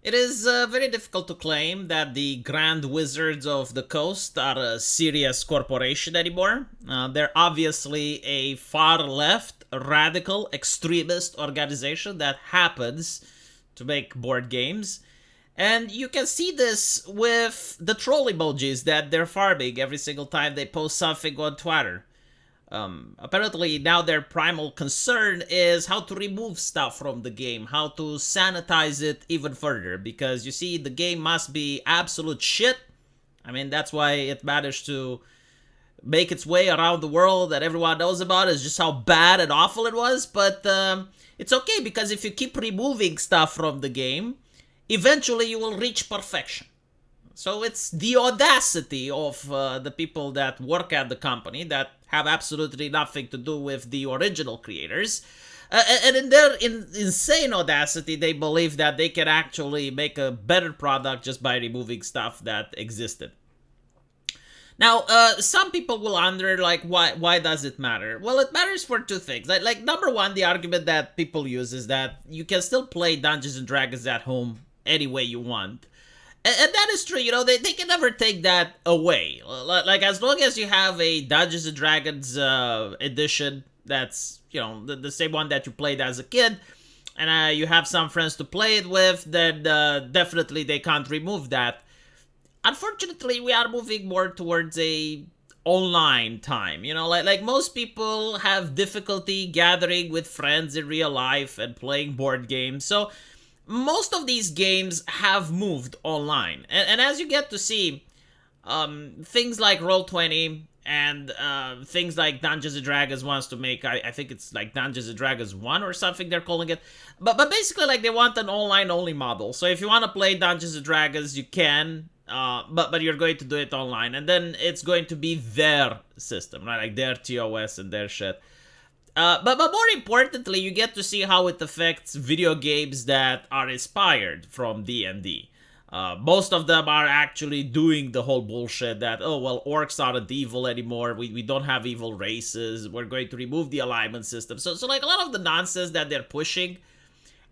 It is very difficult to claim that the Grand Wizards of the Coast are a serious corporation anymore. They're obviously a far left, radical, extremist organization that happens to make board games. And you can see this with the troll emojis that they're farming every single time they post something on Twitter. Apparently now their primal concern is how to remove stuff from the game, how to sanitize it even further, because you see the game must be absolute shit. I mean, that's why it managed to make its way around the world that everyone knows about, is just how bad and awful it was. But it's okay, because if you keep removing stuff from the game, eventually you will reach perfection. So it's the audacity of the people that work at the company that have absolutely nothing to do with the original creators. And in their insane audacity, they believe that they can actually make a better product just by removing stuff that existed. Now, some people will wonder, like, why does it matter? Well, it matters for two things. Like, number one, the argument that people use is that you can still play Dungeons and Dragons at home any way you want. And that is true, you know, they can never take that away. Like, as long as you have a Dungeons & Dragons edition that's, you know, the same one that you played as a kid, and you have some friends to play it with, then definitely they can't remove that. Unfortunately, we are moving more towards a online time, you know, like most people have difficulty gathering with friends in real life and playing board games, so most of these games have moved online. And as you get to see, things like Roll20 and things like Dungeons & Dragons wants to make, I think it's like Dungeons & Dragons 1 or something they're calling it. But basically, like, they want an online-only model. So if you want to play Dungeons & Dragons, you can, but you're going to do it online. And then it's going to be their system, right? Like their TOS and their shit. But more importantly, you get to see how it affects video games that are inspired from D&D. Most of them are actually doing the whole bullshit that, oh, well, orcs aren't evil anymore, we don't have evil races, we're going to remove the alignment system. So like, a lot of the nonsense that they're pushing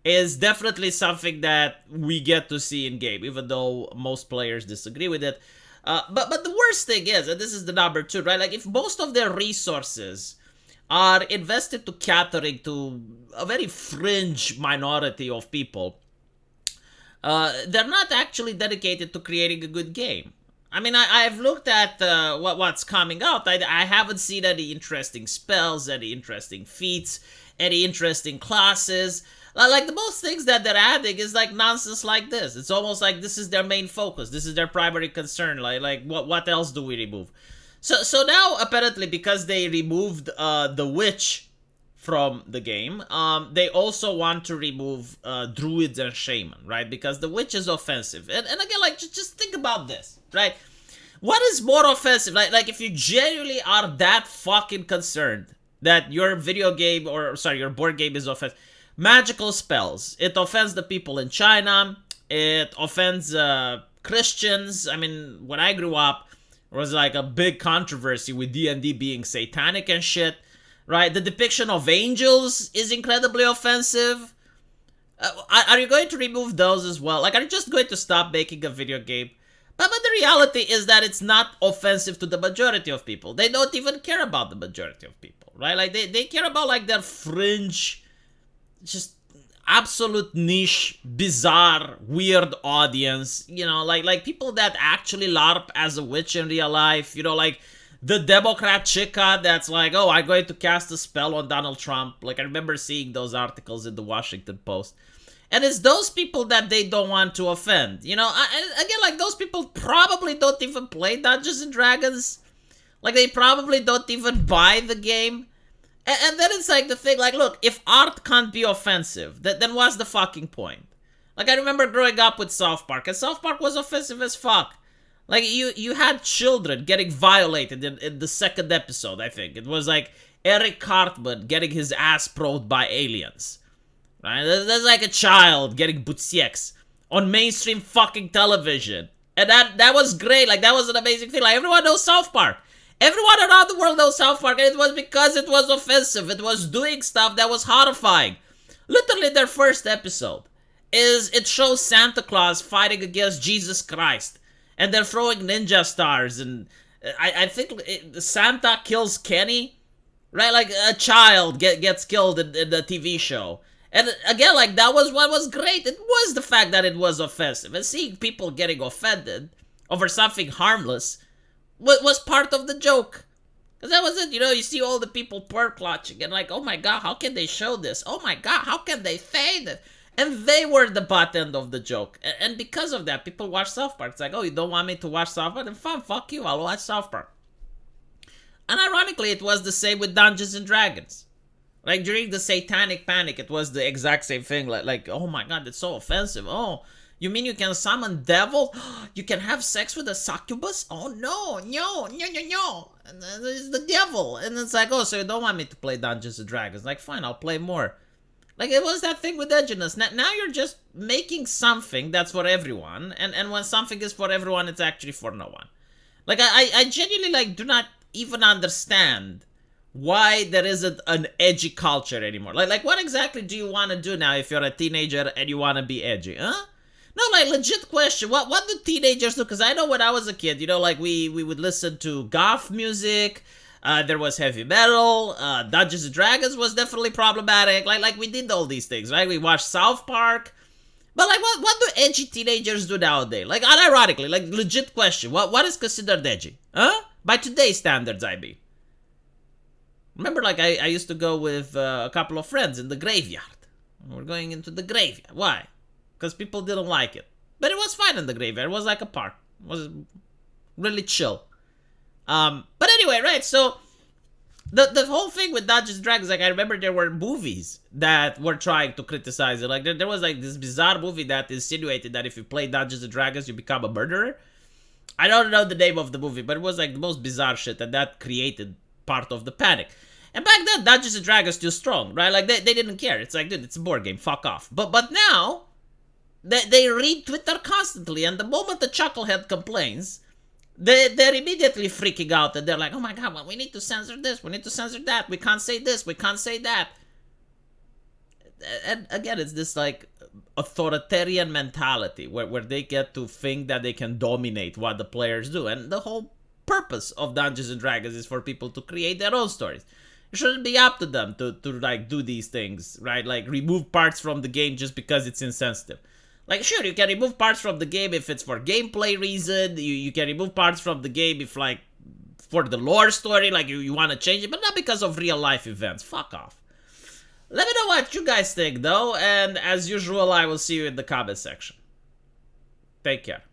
is definitely something that we get to see in game, even though most players disagree with it. But the worst thing is, and this is the number two, right? Like, if most of their resources are invested to catering to a very fringe minority of people, they're not actually dedicated to creating a good game. I mean, I've looked at what's coming out. I haven't seen any interesting spells, any interesting feats, any interesting classes. Like, the most things that they're adding is like nonsense like this. It's almost like this is their main focus. This is their primary concern. Like what else do we remove? So now, apparently, because they removed the witch from the game, they also want to remove druids and shaman, right? Because the witch is offensive. And again, like, just think about this, right? What is more offensive? Like, if you genuinely are that fucking concerned that your video game, or sorry, your board game is offensive, magical spells, it offends the people in China, it offends Christians. I mean, when I grew up, there was like a big controversy with D&D being satanic and shit, right? The depiction of angels is incredibly offensive. Are you going to remove those as well? Like, are you just going to stop making a video game? But the reality is that it's not offensive to the majority of people. They don't even care about the majority of people, right? Like, they care about, like, their fringe, just absolute niche, bizarre, weird audience, you know, like people that actually LARP as a witch in real life, you know, like the Democrat chica that's like, oh, I'm going to cast a spell on Donald Trump. Like, I remember seeing those articles in the Washington Post. And it's those people that they don't want to offend, you know. Again, like, those people probably don't even play Dungeons and Dragons. Like, they probably don't even buy the game. And then it's like the thing, like, look, if art can't be offensive, then what's the fucking point? Like, I remember growing up with South Park, and South Park was offensive as fuck. Like, you had children getting violated in the second episode, I think. It was like Eric Cartman getting his ass probed by aliens. Right? There's like a child getting butsieks on mainstream fucking television. And that was great. Like, that was an amazing thing. Like, everyone knows South Park. Everyone around the world knows South Park, and it was because it was offensive. It was doing stuff that was horrifying. Literally their first episode. is it shows Santa Claus fighting against Jesus Christ, and they're throwing ninja stars, and I think Santa kills Kenny, right? Like a child gets killed in the TV show. And again, like, that was what was great. It was the fact that it was offensive. And seeing people getting offended over something harmless was part of the joke. Because that was it, you see all the people clutching and like, oh my god, how can they show this? Oh my god, how can they say this? And they were the butt end of the joke. And because of that, people watch South Park. It's like, oh, you don't want me to watch South Park? Then fine, fuck you, I'll watch South Park. And ironically, it was the same with Dungeons and Dragons. Like, during the Satanic Panic, it was the exact same thing. Like, oh my god, that's so offensive. Oh, you mean you can summon devil? You can have sex with a succubus? Oh no. And then it's the devil. And it's like, oh, so you don't want me to play Dungeons and Dragons. Like, fine, I'll play more. Like, it was that thing with edginess. Now you're just making something that's for everyone. And when something is for everyone, it's actually for no one. Like, I genuinely, like, do not even understand why there isn't an edgy culture anymore. Like what exactly do you want to do now if you're a teenager and you want to be edgy, huh? No, like, legit question. What do teenagers do? Because I know when I was a kid, like, we would listen to goth music. There was heavy metal. Dungeons and Dragons was definitely problematic. Like we did all these things, right? We watched South Park. But, like, what do edgy teenagers do nowadays? Like, unironically, like, legit question. What is considered edgy? Huh? By today's standards, I mean. Remember, like, I used to go with a couple of friends in the graveyard. We're going into the graveyard. Why? Because people didn't like it. But it was fine in the graveyard. It was like a park. It was really chill. But anyway, right, so the whole thing with Dungeons and Dragons, like, I remember there were movies that were trying to criticize it. Like, there was, like, this bizarre movie that insinuated that if you play Dungeons and Dragons, you become a murderer. I don't know the name of the movie, but it was, like, the most bizarre shit, and that created part of the panic. And back then, Dungeons and Dragons still strong, right? Like, they didn't care. It's like, dude, it's a board game. Fuck off. But now, they read Twitter constantly, and the moment the chucklehead complains, they're immediately freaking out, and they're like, oh my god, well, we need to censor this, we need to censor that, we can't say this, we can't say that. And again, it's this, like, authoritarian mentality where they get to think that they can dominate what the players do. And the whole purpose of Dungeons and Dragons is for people to create their own stories. It shouldn't be up to them to like, do these things, right? Like, remove parts from the game just because it's insensitive. Like, sure, you can remove parts from the game if it's for gameplay reason. You can remove parts from the game if, like, for the lore story, like, you want to change it, but not because of real life events. Fuck off. Let me know what you guys think, though, and as usual, I will see you in the comment section. Take care.